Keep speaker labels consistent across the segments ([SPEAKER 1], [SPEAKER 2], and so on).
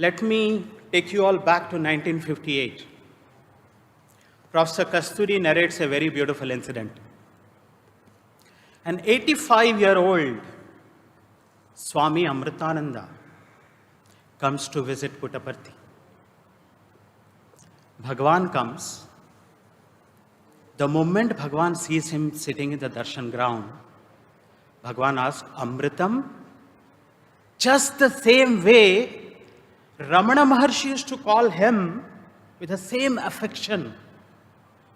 [SPEAKER 1] Let me take you all back to 1958. Professor Kasturi narrates a very beautiful incident. An 85-year-old Swami Amritananda comes to visit Puttaparthi. Bhagwan comes. The moment Bhagwan sees him sitting in the Darshan ground, Bhagwan asks, Amritam? Just the same way Ramana Maharshi used to call him with the same affection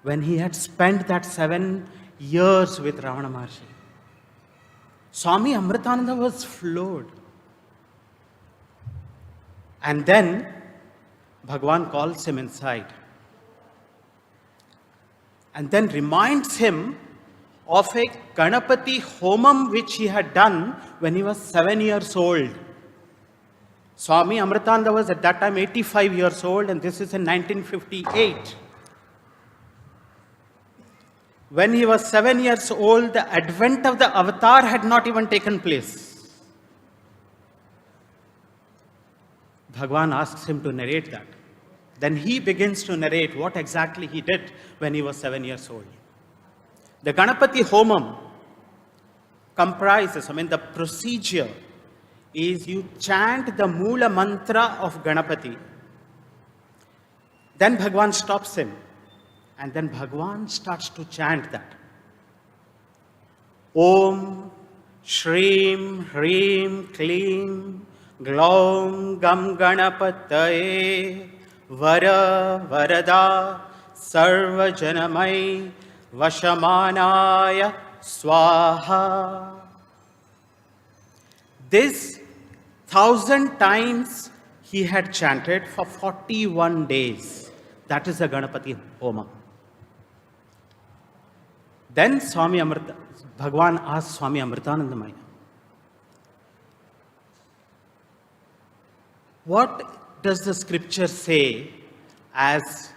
[SPEAKER 1] when he had spent that 7 years with Ramana Maharshi. Swami Amritananda was floored. And then Bhagwan calls him inside and then reminds him of a Ganapati Homam which he had done when he was 7 years old. Swami Amritananda was at that time 85 years old, and this is in 1958. When he was 7 years old, the advent of the avatar had not even taken place. Bhagwan asks him to narrate that. Then he begins to narrate what exactly he did when he was 7 years old. The Ganapati Homam comprises, the procedure is you chant the Moola mantra of Ganapati. Then Bhagwan stops him. And then Bhagwan starts to chant that. Om Shreem Hreem Kleem Glaum Gam Ganapataye Vara Varada Sarva Janamai Vashamanaya Swaha. This 1,000 times he had chanted for 41 days. That is the Ganapati Homa. Then Bhagwan asked Swami Amritanandamaya, what does the scripture say as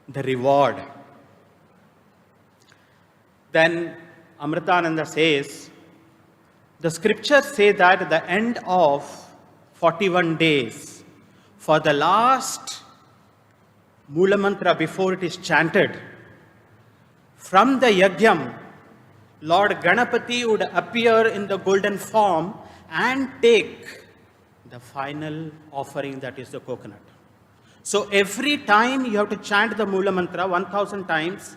[SPEAKER 1] the reward? Then Amritananda says, the scriptures say that at the end of 41 days, for the last Moola mantra before it is chanted, from the Yagyam, Lord Ganapati would appear in the golden form and take the final offering, that is the coconut. So every time you have to chant the Moola mantra 1,000 times,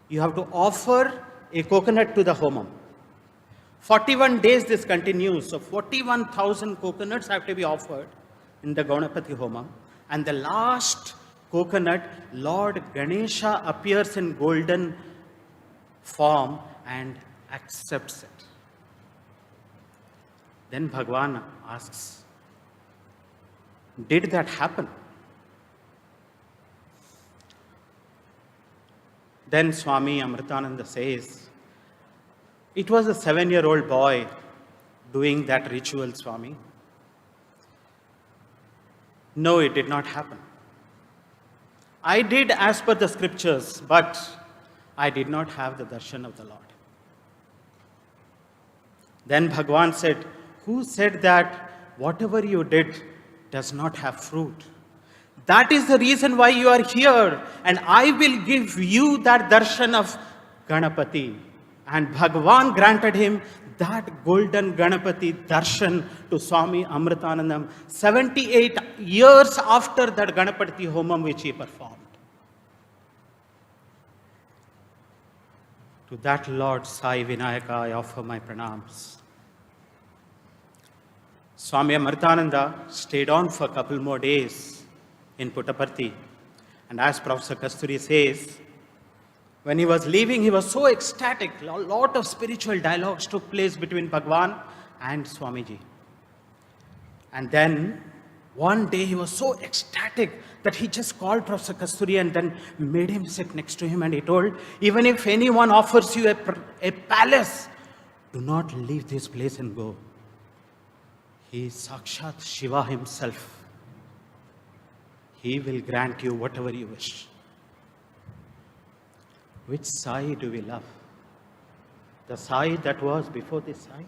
[SPEAKER 1] you have to offer a coconut to the Homam. 41 days this continues, so 41,000 coconuts have to be offered in the Ganapati Homam. And the last coconut, Lord Ganesha appears in golden form and accepts it. Then Bhagwan asks, did that happen? Then Swami Amritananda says, it was a 7-year-old boy doing that ritual, Swami. No, it did not happen. I did as per the scriptures, but I did not have the darshan of the Lord. Then Bhagwan said, who said that whatever you did does not have fruit? That is the reason why you are here, and I will give you that darshan of Ganapati. And Bhagwan granted him that golden Ganapati darshan to Swami Amritanandam 78 years after that Ganapati Homam which he performed. To that Lord Sai Vinayaka I offer my pranams. Swami Amritananda stayed on for a couple more days in Puttaparthi. And as Professor Kasturi says, when he was leaving, he was so ecstatic. A lot of spiritual dialogues took place between Bhagwan and Swamiji. And then one day he was so ecstatic that he just called Professor Kasturi and then made him sit next to him, and he told, even if anyone offers you a palace, do not leave this place and go. He is Sakshat Shiva himself. He will grant you whatever you wish. Which Sai do we love? The Sai that was before this Sai?